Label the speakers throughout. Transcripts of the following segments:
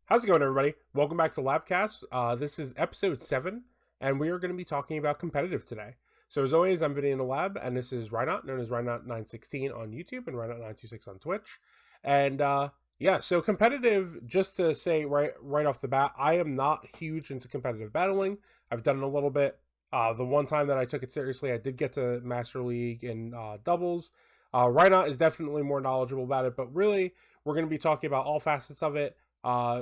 Speaker 1: How's it going, everybody? Welcome back to LabCast. This is episode 7, and we are going to be talking about competitive today. So, as always, I'm Vinny in the lab, and this is Rynot, known as Rynot916 on YouTube and Rynot926 on Twitch. And so competitive, just to say right off the bat, I am not huge into competitive battling. I've done it a little bit. The one time that I took it seriously, I did get to Master League in doubles. Rynot is definitely more knowledgeable about it, but really, we're going to be talking about all facets of it,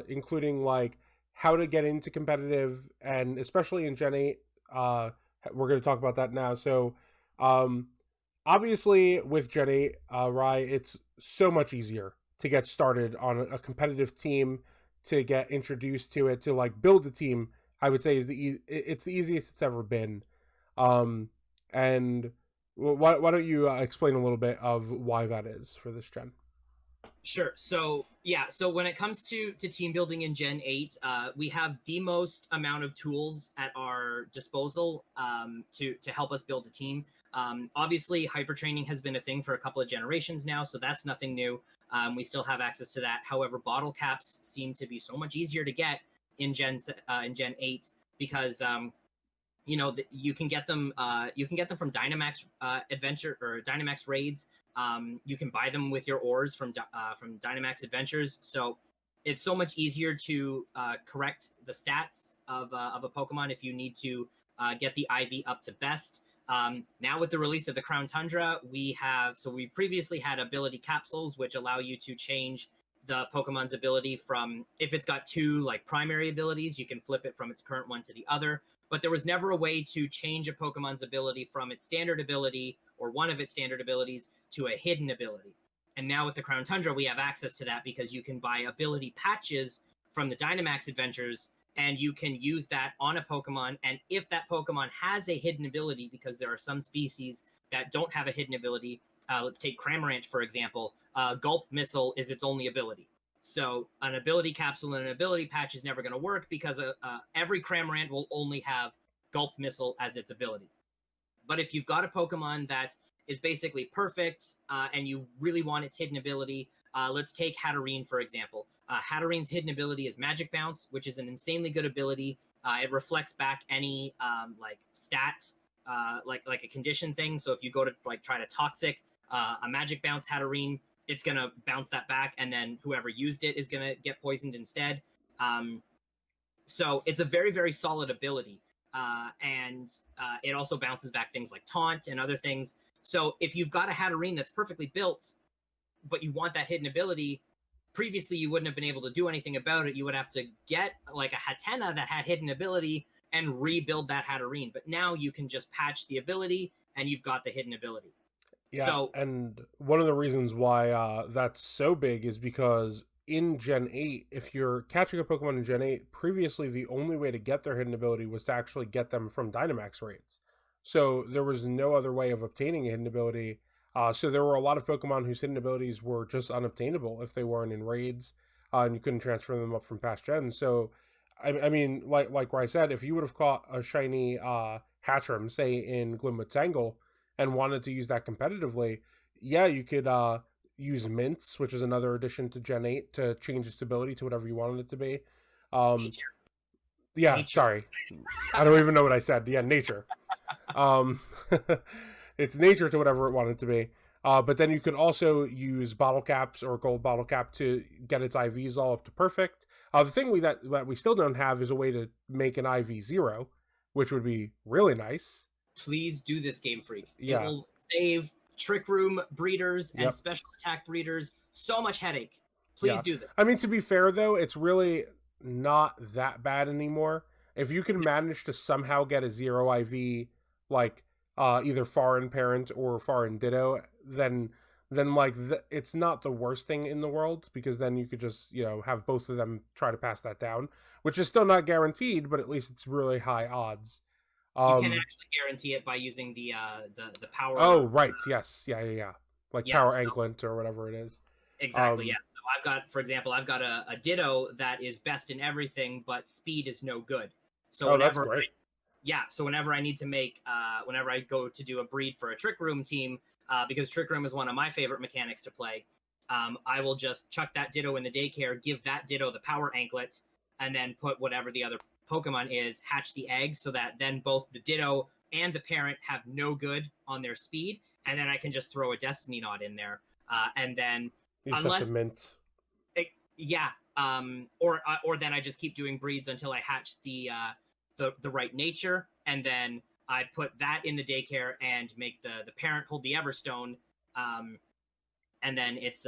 Speaker 1: including like how to get into competitive, and especially in Gen 8. We're going to talk about that now. So, obviously, with Gen 8, it's so much easier to get started on a competitive team, to get introduced to it, to like build a team. I would say it's the easiest it's ever been. And why don't you explain a little bit of why that is for this gen?
Speaker 2: Sure. So when it comes to team building in Gen 8, we have the most amount of tools at our disposal to help us build a team. Obviously, hyper training has been a thing for a couple of generations now, so that's nothing new. We still have access to that. However, bottle caps seem to be so much easier to get in Gen 8 because you can get them from Dynamax Adventure or Dynamax raids. You can buy them with your ores from Dynamax Adventures. So it's so much easier to correct the stats of a Pokemon if you need to get the IV up to best. Now with the release of the Crown Tundra, we previously had ability capsules, which allow you to change the Pokemon's ability from, if it's got two like primary abilities, you can flip it from its current one to the other. But there was never a way to change a Pokemon's ability from its standard ability or one of its standard abilities to a hidden ability. And now with the Crown Tundra, we have access to that because you can buy ability patches from the Dynamax Adventures, and you can use that on a Pokemon. And if that Pokemon has a hidden ability, because there are some species that don't have a hidden ability, let's take Cramorant, for example, Gulp Missile is its only ability. So an ability capsule and an ability patch is never going to work because every Cramorant will only have Gulp Missile as its ability. But if you've got a Pokemon that is basically perfect and you really want its hidden ability, let's take Hatterene, for example. Hatterene's hidden ability is Magic Bounce, which is an insanely good ability. It reflects back any stat, like a condition thing. So if you go to try to Toxic a Magic Bounce Hatterene, it's going to bounce that back, and then whoever used it is going to get poisoned instead. So it's a very, very solid ability. And it also bounces back things like Taunt and other things. So if you've got a Hatterene that's perfectly built, but you want that hidden ability, previously you wouldn't have been able to do anything about it. You would have to get like a Hatenna that had hidden ability and rebuild that Hatterene. But now you can just patch the ability, and you've got the hidden ability.
Speaker 1: Yeah,
Speaker 2: So,
Speaker 1: and one of the reasons why that's so big is because in Gen 8, if you're catching a Pokemon in Gen 8, previously the only way to get their hidden ability was to actually get them from Dynamax raids. So there was no other way of obtaining a hidden ability. So there were a lot of Pokemon whose hidden abilities were just unobtainable if they weren't in raids, and you couldn't transfer them up from past gens. So, I mean, like I said, if you would have caught a shiny Hatchram, say in Glimwood Tangle, and wanted to use that competitively, yeah, you could use Mints, which is another addition to Gen 8, to change its ability to whatever you wanted it to be.
Speaker 2: nature.
Speaker 1: Yeah,
Speaker 2: Nature.
Speaker 1: sorry. I don't even know what I said. Yeah, nature. Um, it's nature to whatever it wanted to be. But then you could also use bottle caps or gold bottle cap to get its IVs all up to perfect. The thing that we still don't have is a way to make an IV 0, which would be really nice.
Speaker 2: Please do this, Game Freak. It
Speaker 1: Yeah.
Speaker 2: will save Trick Room breeders and
Speaker 1: Yep.
Speaker 2: special attack breeders so much headache. Please
Speaker 1: Yeah.
Speaker 2: do this.
Speaker 1: I mean, to be fair, though, it's really not that bad anymore. If you can manage to somehow get a 0 IV, like either foreign parent or foreign ditto, then it's not the worst thing in the world, because then you could just have both of them try to pass that down, which is still not guaranteed, but at least it's really high odds.
Speaker 2: You can actually guarantee it by using the power.
Speaker 1: Oh, right. Yes. Yeah. Like
Speaker 2: Yeah,
Speaker 1: Power
Speaker 2: so-
Speaker 1: Anklet or whatever it is.
Speaker 2: Exactly. Yeah. So I've got, for example, I've got a Ditto that is best in everything, but speed is no good. So
Speaker 1: Oh, that's
Speaker 2: whenever
Speaker 1: great.
Speaker 2: So whenever I need to make, whenever I go to do a breed for a Trick Room team, because Trick Room is one of my favorite mechanics to play, I will just chuck that Ditto in the daycare, give that Ditto the power anklet, and then put whatever the other Pokemon is, hatch the egg, so that then both the Ditto and the parent have no good on their speed, and then I can just throw a Destiny Knot in there, and then
Speaker 1: You just have to
Speaker 2: unless
Speaker 1: mint.
Speaker 2: yeah, or then I just keep doing breeds until I hatch the right nature, and then I put that in the daycare and make the parent hold the Everstone, and then it's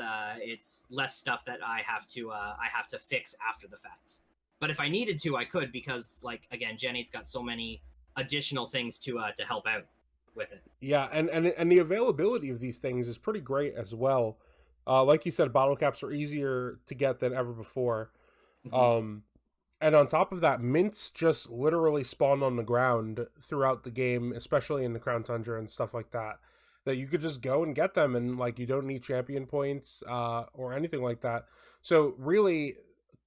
Speaker 2: less stuff that I have to fix after the fact. But if I needed to, I could, because like again, Gen 8's got so many additional things to help out with it.
Speaker 1: Yeah, and the availability of these things is pretty great as well. Like you said, bottle caps are easier to get than ever before.
Speaker 2: Mhm.
Speaker 1: Um, and on top of that, mints just literally spawn on the ground throughout the game, especially in the Crown Tundra and stuff like that. That you could just go and get them, and like you don't need champion points or anything like that. So really,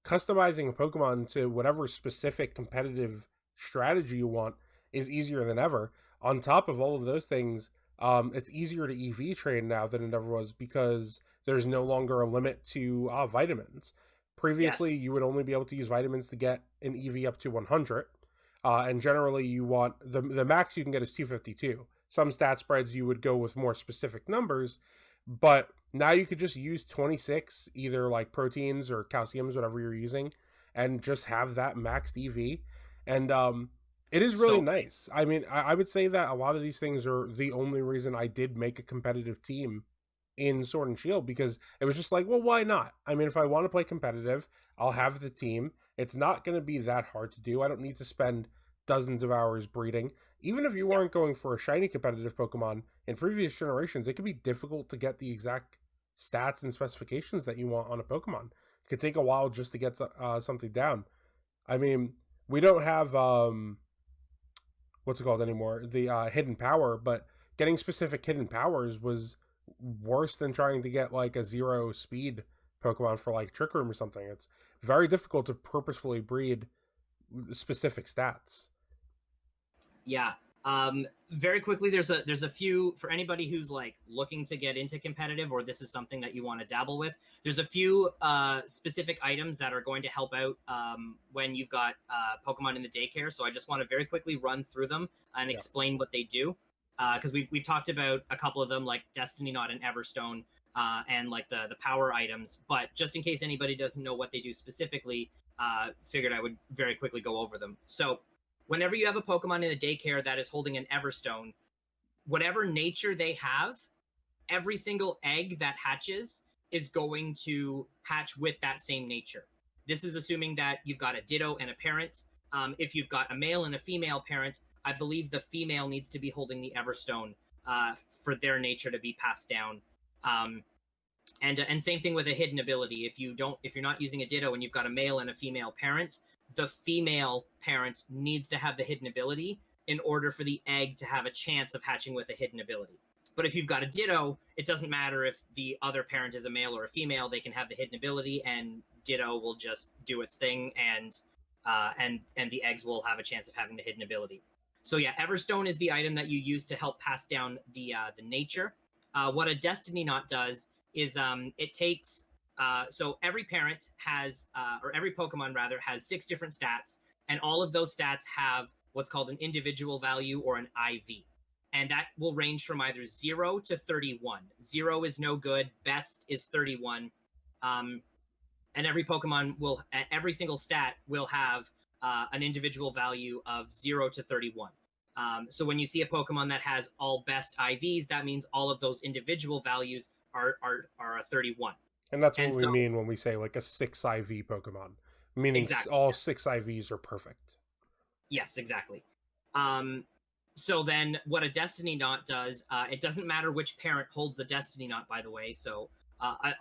Speaker 1: customizing a Pokemon to whatever specific competitive strategy you want is easier than ever. On top of all of those things, it's easier to EV train now than it ever was because there's no longer a limit to vitamins. Previously,
Speaker 2: Yes.
Speaker 1: you would only be able to use vitamins to get an EV up to 100, and generally, you want the max you can get is 252. Some stat spreads you would go with more specific numbers, but now you could just use 26, either like proteins or calciums, whatever you're using, and just have that maxed EV. And it is really
Speaker 2: So
Speaker 1: nice. I mean, I would say that a lot of these things are the only reason I did make a competitive team in Sword and Shield, because it was just like, well, why not? I mean, if I want to play competitive, I'll have the team. It's not going to be that hard to do. I don't need to spend dozens of hours breeding. Even if you
Speaker 2: yeah,
Speaker 1: aren't going for a shiny competitive Pokemon, in previous generations, it could be difficult to get the exact stats and specifications that you want on a Pokemon. It could take a while just to get something down. I mean, we don't have what's it called anymore, the hidden power, but getting specific hidden powers was worse than trying to get like a 0 speed Pokemon for like Trick Room or something. It's very difficult to purposefully breed specific stats.
Speaker 2: yeah. Very quickly, there's a few for anybody who's like looking to get into competitive, or this is something that you want to dabble with. There's a few specific items that are going to help out when you've got Pokemon in the daycare. So I just want to very quickly run through them and
Speaker 1: Yeah.
Speaker 2: explain what they do, because we've talked about a couple of them, like Destiny Knot and Everstone, and like the power items. But just in case anybody doesn't know what they do specifically, figured I would very quickly go over them. So whenever you have a Pokemon in a daycare that is holding an Everstone, whatever nature they have, every single egg that hatches is going to hatch with that same nature. This is assuming that you've got a Ditto and a parent. If you've got a male and a female parent, I believe the female needs to be holding the Everstone for their nature to be passed down. Um, and same thing with a hidden ability. If you're not using a Ditto and you've got a male and a female parent, the female parent needs to have the hidden ability in order for the egg to have a chance of hatching with a hidden ability. But if you've got a Ditto, it doesn't matter if the other parent is a male or a female. They can have the hidden ability, and Ditto will just do its thing, and the eggs will have a chance of having the hidden ability. So yeah, Everstone is the item that you use to help pass down the nature. What a Destiny Knot does is it takes so every parent has or every Pokemon rather has 6 different stats, and all of those stats have what's called an individual value or an IV, and that will range from either 0 to 31. 0 is no good, best is 31. um, and every single stat will have an individual value of 0 to 31. So when you see a Pokemon that has all best IVs, that means all of those individual values are a 31.
Speaker 1: And that's what
Speaker 2: And
Speaker 1: we
Speaker 2: so
Speaker 1: mean when we say like a 6 IV Pokemon, meaning
Speaker 2: exactly,
Speaker 1: all 6 IVs are perfect.
Speaker 2: yes, exactly. Um, so then what a Destiny Knot does, it doesn't matter which parent holds the Destiny Knot, by the way. So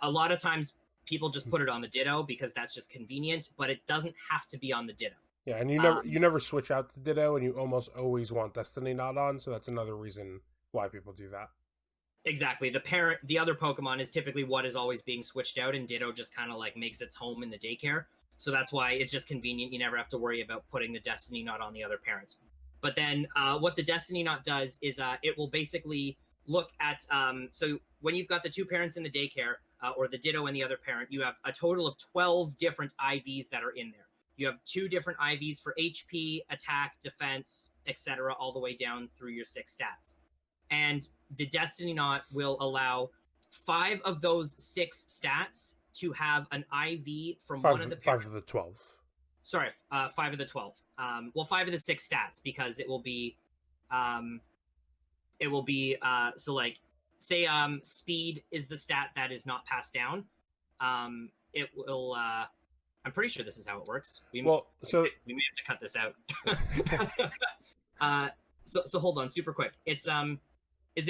Speaker 2: a lot of times people just put it on the Ditto because that's just convenient, but it doesn't have to be on the Ditto.
Speaker 1: Yeah, and
Speaker 2: Um,
Speaker 1: you never switch out the Ditto, and you almost always want Destiny not on, so that's another reason why people do that.
Speaker 2: Exactly. The other Pokemon is typically what is always being switched out, and Ditto just kind of like makes its home in the daycare. So that's why it's just convenient. You never have to worry about putting the Destiny Knot on the other parent. But then what the Destiny Knot does is it will basically look at. So when you've got the 2 parents in the daycare, or the Ditto and the other parent, you have a total of 12 different IVs that are in there. You have 2 different IVs for HP, attack, defense, etc., all the way down through your 6 stats. And the Destiny Knot will allow 5 of those 6 stats to have an IV from one of the parents.
Speaker 1: 5 of the 12.
Speaker 2: Sorry, 5 of the 12. Well, 5 of the 6 stats, because it will be, so like, say, speed is the stat that is not passed down. It will, I'm pretty sure this is how it works. We may have to cut this out. So hold on, super quick. It's is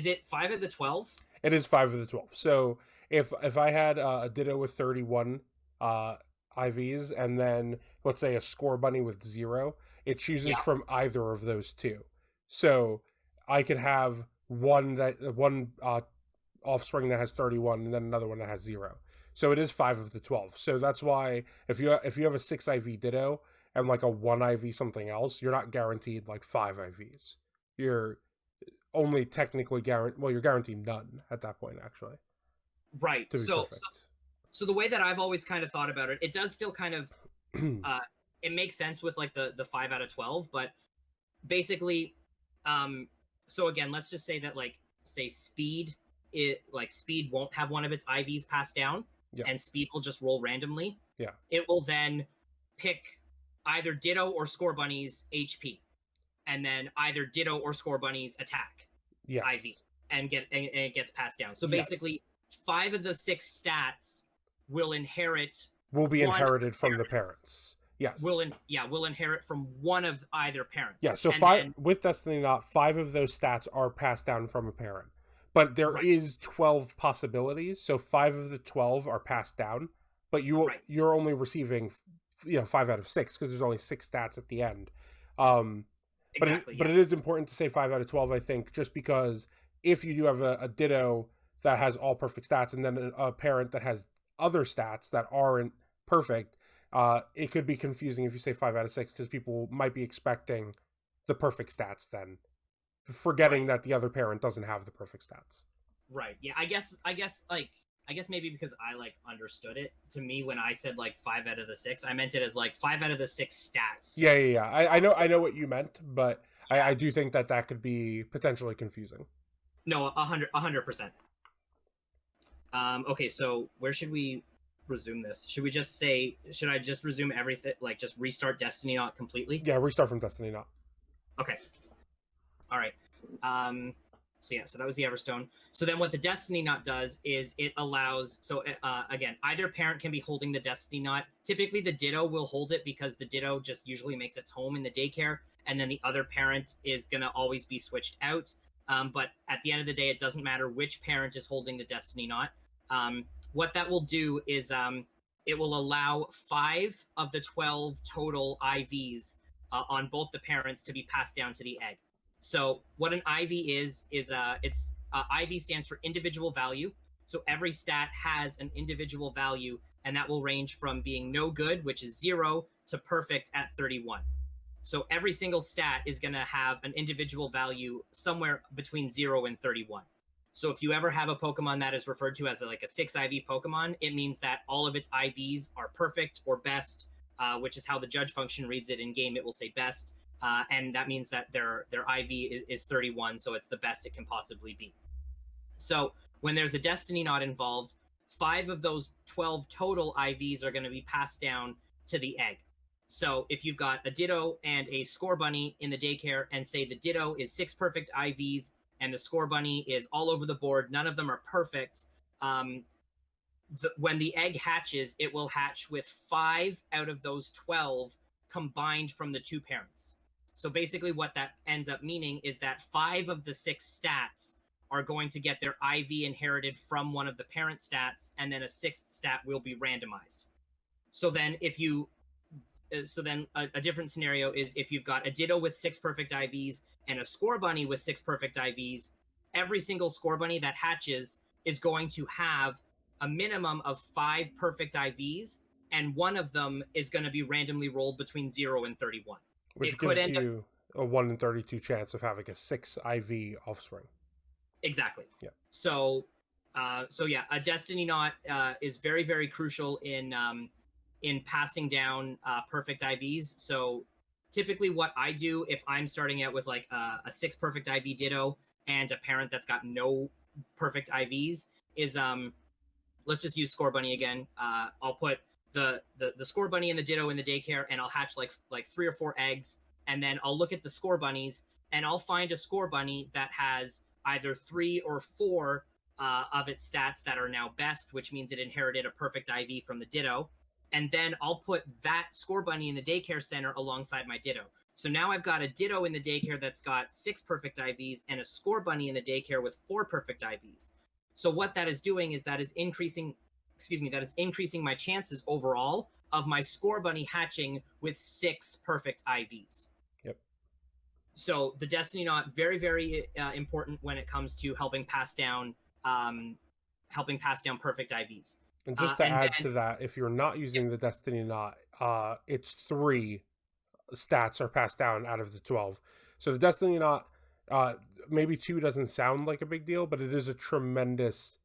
Speaker 2: it 5 of the 12?
Speaker 1: It is 5 of the 12. So if I had a Ditto with 31 IVs, and then let's say a Score Bunny with 0, it chooses from either of those 2. So I could have one offspring that has 31, and then another one that has 0. So it is 5 of the 12. So that's why if you have a 6 IV Ditto and like a 1 IV something else, you're not guaranteed like 5 IVs. You're only technically you're guaranteed none at that point, actually.
Speaker 2: Right. So the way that I've always kind of thought about it, it does still kind of it makes sense with like the 5 out of 12, but basically, so again, let's just say that like speed won't have one of its IVs passed down, and speed will just roll randomly.
Speaker 1: Yeah.
Speaker 2: It will then pick either Ditto or Score Bunny's HP, and then either Ditto or Score Bunny's attack IV, and it gets passed down. So basically, 5 of the 6 stats will be inherited from the parents.
Speaker 1: Yes.
Speaker 2: Will inherit from one of either parents.
Speaker 1: Yeah, so with Destiny Knot, 5 of those stats are passed down from a parent. But there is 12 possibilities, so 5 of the 12 are passed down, but you're only receiving 5 out of 6 because there's only 6 stats at the end. But it is important to say 5 out of 12, I think, just because if you do have a Ditto that has all perfect stats and then a parent that has other stats that aren't perfect, it could be confusing if you say 5 out of 6 because people might be expecting the perfect stats then, forgetting that the other parent doesn't have the perfect stats.
Speaker 2: Right. Yeah. I guess maybe because I like understood it. To me, when I said like 5 out of the 6, I meant it as like 5 out of the 6 stats.
Speaker 1: Yeah. I know what you meant, but I do think that could be potentially confusing.
Speaker 2: No, 100%. Okay, so where should we resume this? Should I just resume everything, like just restart Destiny Knot completely?
Speaker 1: Yeah, restart from Destiny Knot.
Speaker 2: Okay. All right. So that was the Everstone. So then what the Destiny Knot does is it allows, again, either parent can be holding the Destiny Knot. Typically the Ditto will hold it because the Ditto just usually makes its home in the daycare, and then the other parent is going to always be switched out. But at the end of the day, it doesn't matter which parent is holding the Destiny Knot. What that will do is it will allow 5 of the 12 total IVs on both the parents to be passed down to the egg. So what an IV is IV stands for individual value. So every stat has an individual value, and that will range from being no good, which is 0, to perfect at 31. So every single stat is going to have an individual value somewhere between 0 and 31. So if you ever have a Pokemon that is referred to as like a 6 IV Pokemon, it means that all of its IVs are perfect or best, which is how the judge function reads it in game. It will say best, and that means that their IV is 31, so it's the best it can possibly be. So when there's a Destiny Knot involved, 5 of those 12 total IVs are going to be passed down to the egg. So if you've got a Ditto and a Score Bunny in the daycare, and say the Ditto is 6 perfect IVs and the Score Bunny is all over the board, none of them are perfect, when the egg hatches, it will hatch with 5 out of those 12 combined from the 2 parents. So basically what that ends up meaning is that 5 of the 6 stats are going to get their IV inherited from one of the parent stats, and then a 6th stat will be randomized. So then a different scenario is if you've got a Ditto with 6 perfect IVs and a Score Bunny with 6 perfect IVs, every single Score Bunny that hatches is going to have a minimum of 5 perfect IVs, and one of them is going to be randomly rolled between 0 and 31.
Speaker 1: Which gives you a 1 in 32 chance of having a 6 IV offspring.
Speaker 2: Exactly.
Speaker 1: Yeah.
Speaker 2: So So yeah, a Destiny Knot is very, very crucial in passing down perfect IVs. So typically, what I do if I'm starting out with like a 6 perfect IV Ditto and a parent that's got no perfect IVs is let's just use Score Bunny again. I'll put the Score Bunny and the Ditto in the daycare, and I'll hatch like 3 or 4 eggs, and then I'll look at the Score Bunnies, and I'll find a Score Bunny that has either 3 or 4 of its stats that are now best, which means it inherited a perfect IV from the Ditto, and then I'll put that Score Bunny in the daycare center alongside my Ditto. So now I've got a Ditto in the daycare that's got 6 perfect IVs and a Score Bunny in the daycare with 4 perfect IVs. So what that is doing is that is increasing, that is increasing my chances overall of my Score Bunny hatching with 6 perfect IVs.
Speaker 1: Yep.
Speaker 2: So the Destiny Knot, very, very important when it comes to helping pass down perfect IVs.
Speaker 1: And just to add to that, if you're not using the Destiny Knot, it's 3 stats are passed down out of the 12. So the Destiny Knot, maybe 2 doesn't sound like a big deal, but it is a tremendous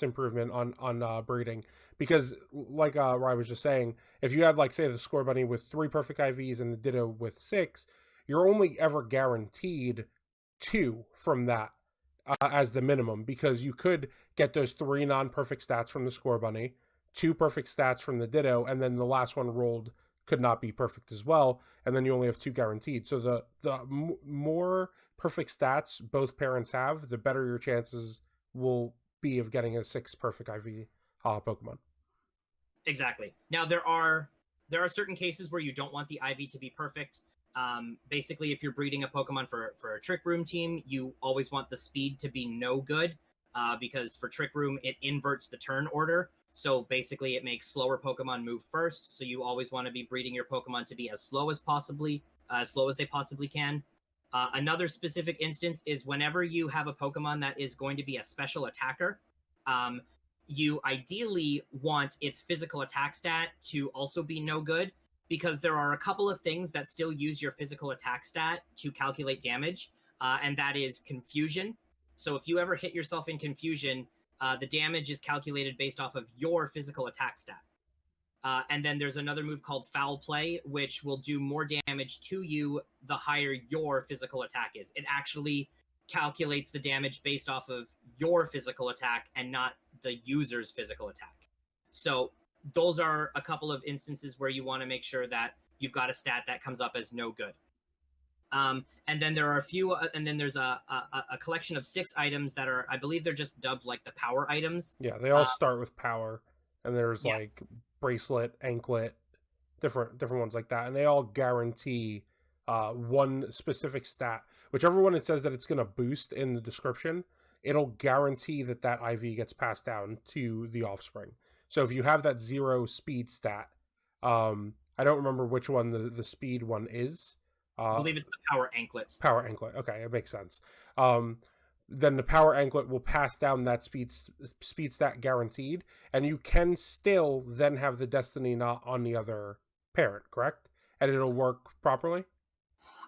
Speaker 1: improvement on breeding, because like Rye was just saying, if you have, like, say, the Score Bunny with 3 perfect IVs and the Ditto with 6, you're only ever guaranteed 2 from that as the minimum, because you could get those 3 non-perfect stats from the Score Bunny, 2 perfect stats from the Ditto, and then the last one rolled could not be perfect as well, and then you only have 2 guaranteed. So the more perfect stats both parents have, the better your chances will be of getting a 6 perfect IV Pokemon.
Speaker 2: Exactly. Now there are certain cases where you don't want the IV to be perfect. Basically, if you're breeding a Pokemon for a Trick Room team, you always want the speed to be no good, because for Trick Room it inverts the turn order. So basically, it makes slower Pokemon move first. So you always want to be breeding your Pokemon to be as slow as they possibly can. Another specific instance is whenever you have a Pokemon that is going to be a special attacker, you ideally want its physical attack stat to also be no good, because there are a couple of things that still use your physical attack stat to calculate damage, and that is confusion. So if you ever hit yourself in confusion, the damage is calculated based off of your physical attack stat. And then there's another move called Foul Play, which will do more damage to you the higher your physical attack is. It actually calculates the damage based off of your physical attack and not the user's physical attack. So those are a couple of instances where you want to make sure that you've got a stat that comes up as no good. And then there are a few, and then there's a collection of 6 items that are, I believe they're just dubbed like the power items.
Speaker 1: Yeah, they all start with power, and there's
Speaker 2: yes.
Speaker 1: like bracelet, anklet, different ones like that, and they all guarantee one specific stat. Whichever one it says that it's going to boost in the description, it'll guarantee that IV gets passed down to the offspring. So if you have that 0 speed stat, I don't remember which one the speed one is.
Speaker 2: I believe it's the power anklet.
Speaker 1: Power anklet. Okay, it makes sense. Then the power anklet will pass down that speed stat guaranteed, and you can still then have the Destiny Knot on the other parent, correct? And it'll work properly?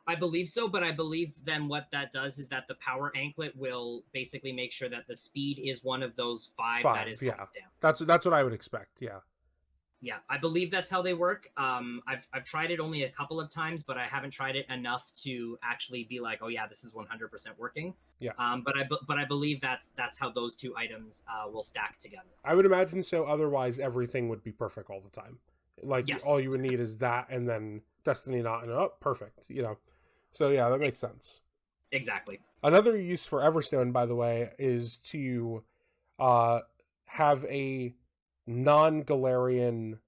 Speaker 2: I believe so, but I believe then what that does is that the power anklet will basically make sure that the speed is one of those 5 that is passed down.
Speaker 1: That's what I would expect, yeah.
Speaker 2: Yeah, I believe that's how they work. I've tried it only a couple of times, but I haven't tried it enough to actually be like, oh yeah, this is 100% working.
Speaker 1: Yeah.
Speaker 2: But I believe that's how those 2 items will stack together.
Speaker 1: I would imagine so. Otherwise, everything would be perfect all the time. Like, yes. All you would need is that, and then Destiny Knot, and perfect. So yeah, that makes sense.
Speaker 2: Exactly.
Speaker 1: Another use for Everstone, by the way, is to have a non-Galarian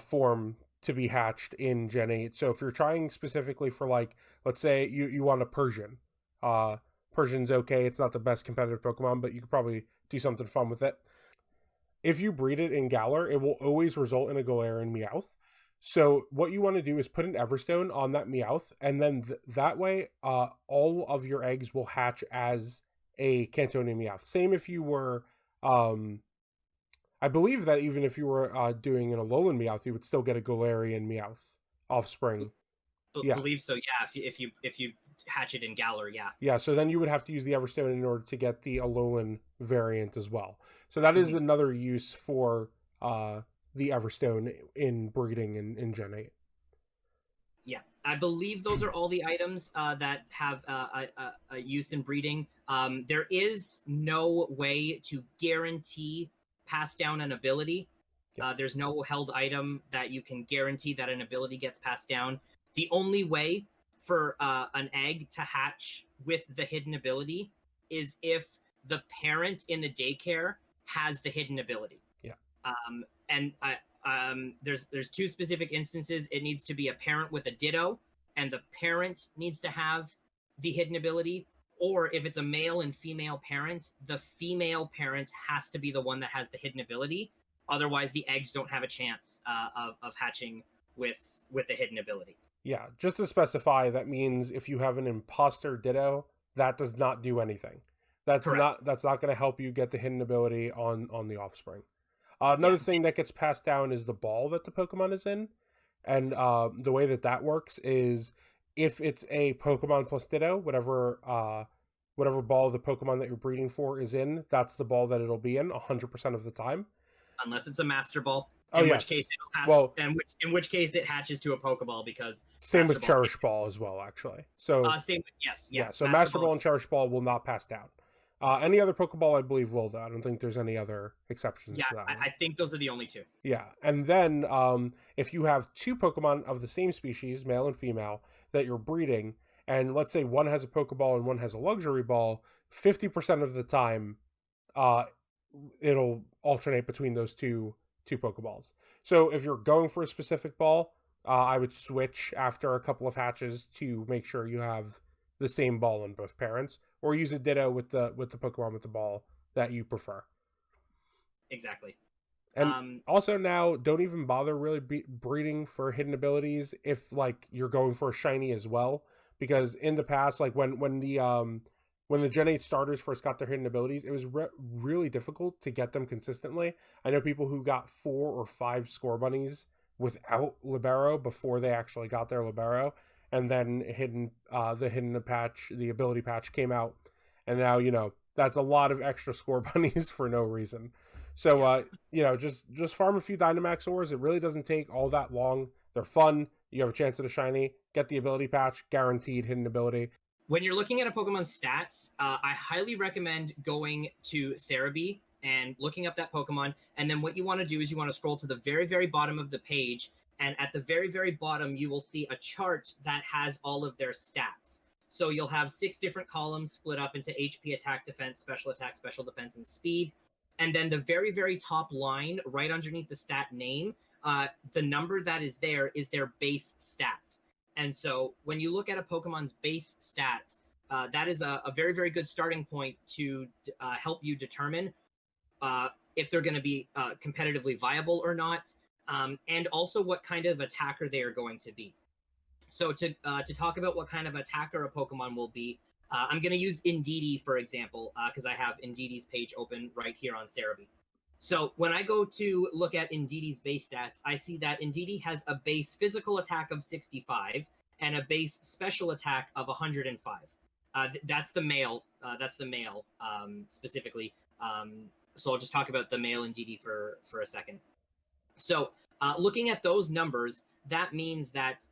Speaker 1: form to be hatched in Gen 8. So if you're trying specifically for, like, let's say you want a Persian. Persian's okay, it's not the best competitive Pokemon, but you could probably do something fun with it. If you breed it in Galar, it will always result in a Galarian Meowth. So what you want to do is put an Everstone on that Meowth, and then that way all of your eggs will hatch as a Cantonian Meowth. Same if you were... I believe that even if you were doing an Alolan Meowth, you would still get a Galarian Meowth offspring.
Speaker 2: Yeah. Believe so. Yeah. If you hatch it in Galar. Yeah.
Speaker 1: Yeah, so then you would have to use the Everstone in order to get the Alolan variant as well. So that is another use for the Everstone in breeding in Gen 8.
Speaker 2: Yeah, I believe those are all the items that have a use in breeding. There is no way to guarantee pass down an ability. There's no held item that you can guarantee that an ability gets passed down. The only way for an egg to hatch with the hidden ability is if the parent in the daycare has the hidden ability.
Speaker 1: Yeah.
Speaker 2: And there's two specific instances. It needs to be a parent with a Ditto, and the parent needs to have the hidden ability. Or if it's a male and female parent, the female parent has to be the one that has the hidden ability. Otherwise, the eggs don't have a chance of hatching with the hidden ability.
Speaker 1: Yeah, just to specify, that means if you have an imposter Ditto, that does not do anything. That's
Speaker 2: Correct.
Speaker 1: not going to help you get the hidden ability on the offspring. Another thing that gets passed down is the ball that the Pokemon is in, and the way that works is if it's a Pokemon plus Ditto, whatever ball the Pokemon that you're breeding for is in, that's the ball that it'll be in 100% of the time.
Speaker 2: Unless it's a Master Ball.
Speaker 1: In
Speaker 2: which case it hatches to a Pokeball because
Speaker 1: same with Cherish Ball as well, actually. So So Master Ball and Cherish Ball will not pass down. Any other Pokeball, I believe, will, though. I don't think there's any other exceptions to that.
Speaker 2: I think those are the only two.
Speaker 1: Yeah, and then if you have two Pokemon of the same species, male and female, that you're breeding, and let's say one has a Pokeball and one has a Luxury Ball, 50% of the time, it'll alternate between those two Pokeballs. So if you're going for a specific ball, I would switch after a couple of hatches to make sure you have the same ball in both parents, or use a Ditto with the Pokemon with the ball that you prefer.
Speaker 2: Exactly.
Speaker 1: And also now, don't even bother really breeding for hidden abilities if like you're going for a shiny as well, because in the past, like when the Gen 8 starters first got their hidden abilities, it was really difficult to get them consistently. I know people who got 4 or 5 Score Bunnies without Libero before they actually got their Libero, and then the ability patch came out, and now that's a lot of extra Score Bunnies for no reason. So just farm a few Dynamax ores. It really doesn't take all that long. They're fun. You have a chance at a shiny. Get the ability patch, guaranteed hidden ability.
Speaker 2: When you're looking at a Pokemon's stats, I highly recommend going to Cerebi and looking up that Pokemon. And then what you want to do is you want to scroll to the very, very bottom of the page. And at the very, very bottom, you will see a chart that has all of their stats. So you'll have 6 different columns split up into HP, attack, defense, special attack, special defense, and speed. And then the very, very top line, right underneath the stat name, the number that is there is their base stat. And so when you look at a Pokemon's base stat, that is a very, very good starting point to help you determine if they're going to be competitively viable or not, and also what kind of attacker they are going to be. So to talk about what kind of attacker a Pokemon will be, I'm going to use Indeedee, for example, because I have Indeedee's page open right here on Cerebi. So when I go to look at Indeedee's base stats, I see that Indeedee has a base physical attack of 65 and a base special attack of 105. That's the male. Specifically. So I'll just talk about the male Indeedee for a second. So looking at those numbers, that means that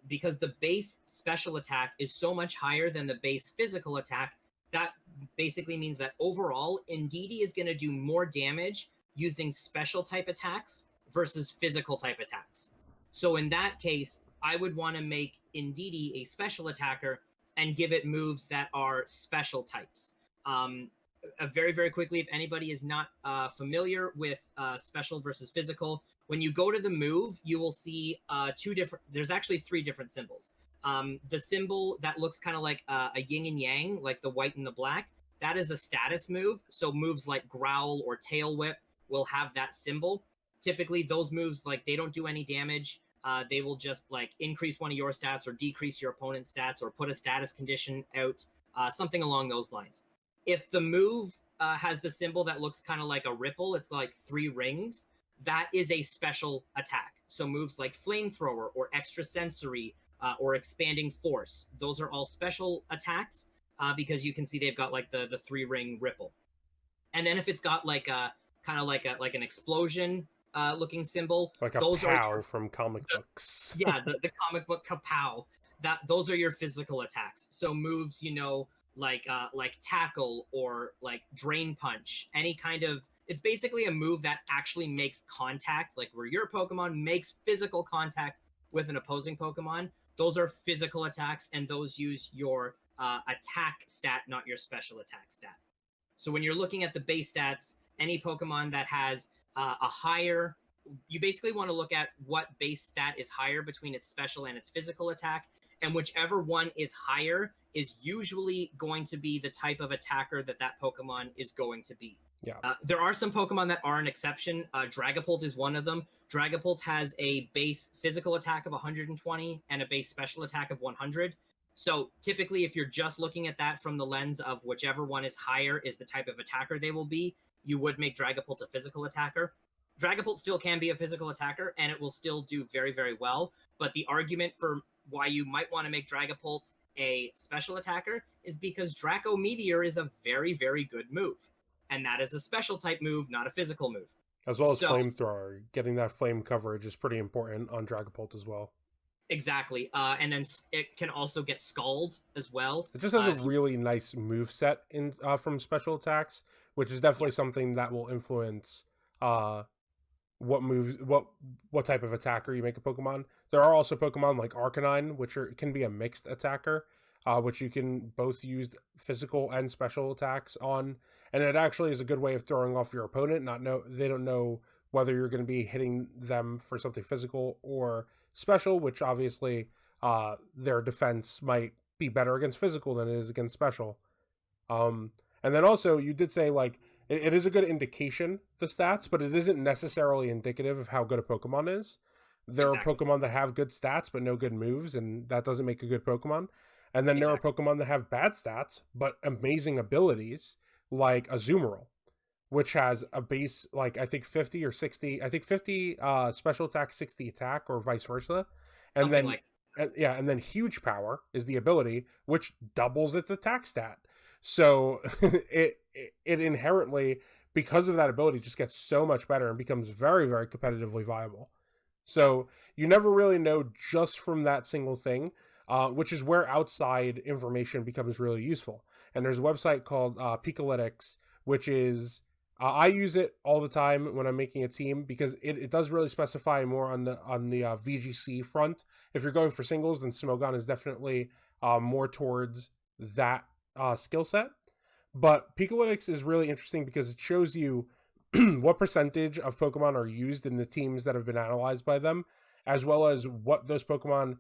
Speaker 2: because the base special attack is so much higher than the base physical attack, that basically means that overall, Indeedee is going to do more damage using special type attacks versus physical type attacks. So in that case, I would want to make Indeedee a special attacker and give it moves that are special types. Very, very quickly, if anybody is not familiar with special versus physical, when you go to the move, you will see there's actually 3 different symbols. The symbol that looks kind of like a yin and yang, like the white and the black, that is a status move. So moves like Growl or Tail Whip will have that symbol. Typically, those moves, like, they don't do any damage. They will just like increase one of your stats or decrease your opponent's stats or put a status condition out, something along those lines. If the move has the symbol that looks kind of like a ripple, it's like 3 rings, that is a special attack. So moves like Flamethrower or Extrasensory or expanding force. Those are all special attacks because you can see they've got like the 3-ring ripple. And then if it's got like a kind of like an explosion looking symbol,
Speaker 1: Like a
Speaker 2: those are
Speaker 1: POW from comic books.
Speaker 2: the comic book kapow. Those are your physical attacks. So moves, like tackle or like drain punch, any kind of, it's basically a move that actually makes contact, like where your Pokemon makes physical contact with an opposing Pokemon. Those are physical attacks, and those use your attack stat, not your special attack stat. So when you're looking at the base stats, any Pokemon that has a higher, you basically want to look at what base stat is higher between its special and its physical attack, and whichever one is higher is usually going to be the type of attacker that Pokemon is going to be.
Speaker 1: Yeah.
Speaker 2: There are some Pokemon that are an exception. Dragapult is one of them. Dragapult has a base physical attack of 120 and a base special attack of 100. So typically, if you're just looking at that from the lens of whichever one is higher is the type of attacker they will be, you would make Dragapult a physical attacker. Dragapult still can be a physical attacker, and it will still do very, very well. But the argument for why you might want to make Dragapult a special attacker is because Draco Meteor is a very, very good move. And that is a special type move, not a physical move.
Speaker 1: As well as Flamethrower. Getting that flame coverage is pretty important on Dragapult as well.
Speaker 2: Exactly. And then it can also get Scald as well.
Speaker 1: It just has a really nice move set in from special attacks, which is definitely something that will influence what moves, what type of attacker you make a Pokemon. There are also Pokemon like Arcanine, which can be a mixed attacker, which you can both use physical and special attacks on. And it actually is a good way of throwing off your opponent. They don't know whether you're going to be hitting them for something physical or special, which obviously their defense might be better against physical than it is against special. And then also you did say like it is a good indication, the stats, but it isn't necessarily indicative of how good a Pokemon is. There are Pokemon that have good stats but no good moves, and that doesn't make a good Pokemon. And then there are Pokemon that have bad stats but amazing abilities, like Azumarill, which has a base, like, I think 50 or 60, I think 50 special attack, 60 attack, or vice versa. And
Speaker 2: something
Speaker 1: then,
Speaker 2: like
Speaker 1: and then huge power is the ability, which doubles its attack stat. So it inherently, because of that ability, just gets so much better and becomes very, very competitively viable. So you never really know just from that single thing, which is where outside information becomes really useful. And there's a website called Pikalytics, which is, I use it all the time when I'm making a team because it does really specify more on the VGC front. If you're going for singles, then Smogon is definitely more towards that skill set. But Pikalytics is really interesting because it shows you what percentage of Pokemon are used in the teams that have been analyzed by them, as well as what those Pokemon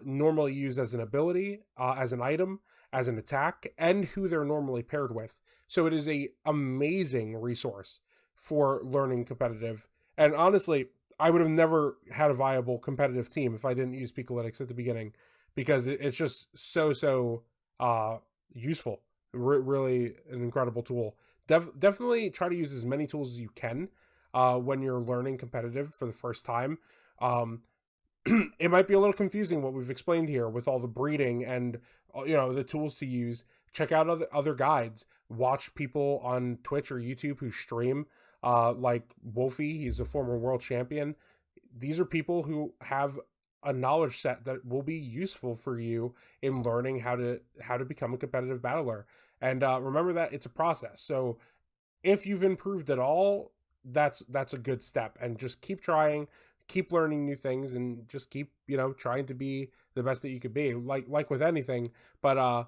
Speaker 1: normally use as an ability, as an item, as an attack, and who they're normally paired with. So it is a amazing resource for learning competitive. And honestly, I would have never had a viable competitive team if I didn't use Pikalytics at the beginning, because it's just so useful. Really an incredible tool. Definitely try to use as many tools as you can when you're learning competitive for the first time. It might be a little confusing what we've explained here with all the breeding and the tools to use. Check out other guides. Watch people on Twitch or YouTube who stream, like Wolfie. He's a former world champion. These are people who have a knowledge set that will be useful for you in learning how to become a competitive battler. And remember that it's a process. So if you've improved at all, that's a good step. And just keep trying, keep learning new things, and just keep trying to be the best that you could be. Like with anything, but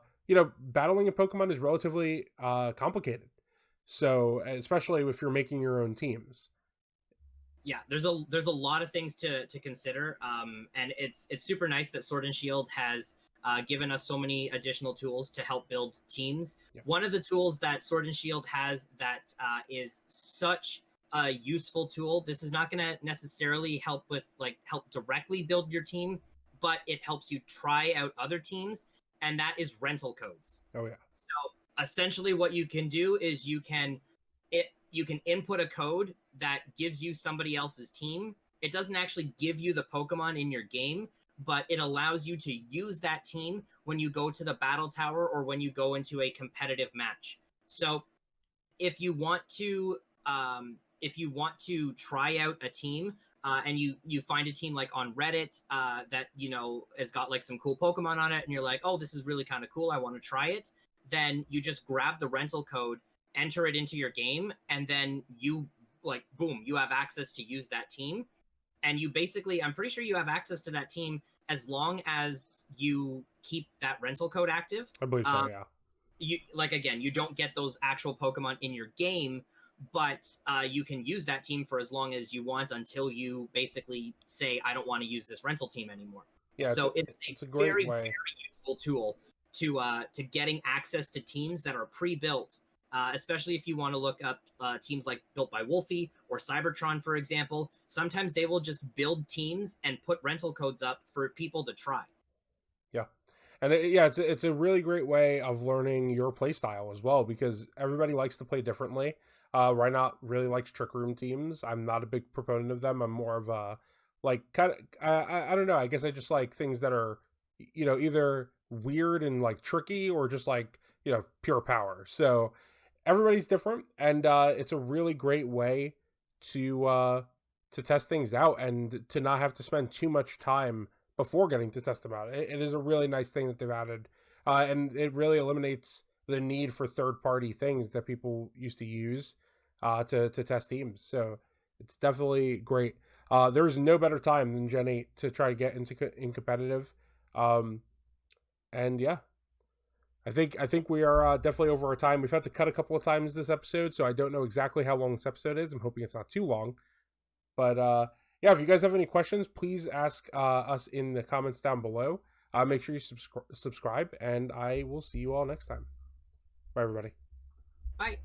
Speaker 1: battling a Pokemon is relatively complicated. So especially if you're making your own teams.
Speaker 2: Yeah, there's a lot of things to consider, and it's super nice that Sword and Shield has given us so many additional tools to help build teams. Yep. One of the tools that Sword and Shield has that is such a useful tool. This is not going to necessarily help directly build your team, but it helps you try out other teams, and that is rental codes.
Speaker 1: Oh yeah.
Speaker 2: So essentially, what you can do is you can input a code that gives you somebody else's team. It doesn't actually give you the Pokemon in your game, but it allows you to use that team when you go to the battle tower or when you go into a competitive match. So if you want to try out a team, and you find a team like on Reddit that has got like some cool Pokemon on it, and you're like, oh, this is really kind of cool, I want to try it. Then you just grab the rental code, enter it into your game, and then you like boom, you have access to use that team. And you basically, I'm pretty sure you have access to that team as long as you keep that rental code active.
Speaker 1: I believe so, yeah.
Speaker 2: You like, again, you don't get those actual Pokemon in your game, but you can use that team for as long as you want until you basically say, I don't want to use this rental team anymore.
Speaker 1: Yeah,
Speaker 2: so
Speaker 1: it's a
Speaker 2: very,
Speaker 1: great way.
Speaker 2: very useful tool to getting access to teams that are pre-built, especially if you want to look up teams like built by Wolfie or Cybertron, for example. Sometimes they will just build teams and put rental codes up for people to try.
Speaker 1: Yeah. And it's a really great way of learning your play style as well, because everybody likes to play differently. Rynot really likes trick room teams. I'm not a big proponent of them. I'm more of a like kind of I don't know. I guess I just like things that are either weird and like tricky or just like pure power. So everybody's different, and it's a really great way to test things out and to not have to spend too much time before getting to test them out. It is a really nice thing that they've added, and it really eliminates the need for third-party things that people used to use to test teams. So it's definitely great. There's no better time than Gen 8 to try to get in competitive. And yeah, I think we are definitely over our time. We've had to cut a couple of times this episode, so I don't know exactly how long this episode is. I'm hoping it's not too long. But yeah, if you guys have any questions, please ask us in the comments down below. Make sure you subscribe, and I will see you all next time. Bye, everybody.
Speaker 2: Bye.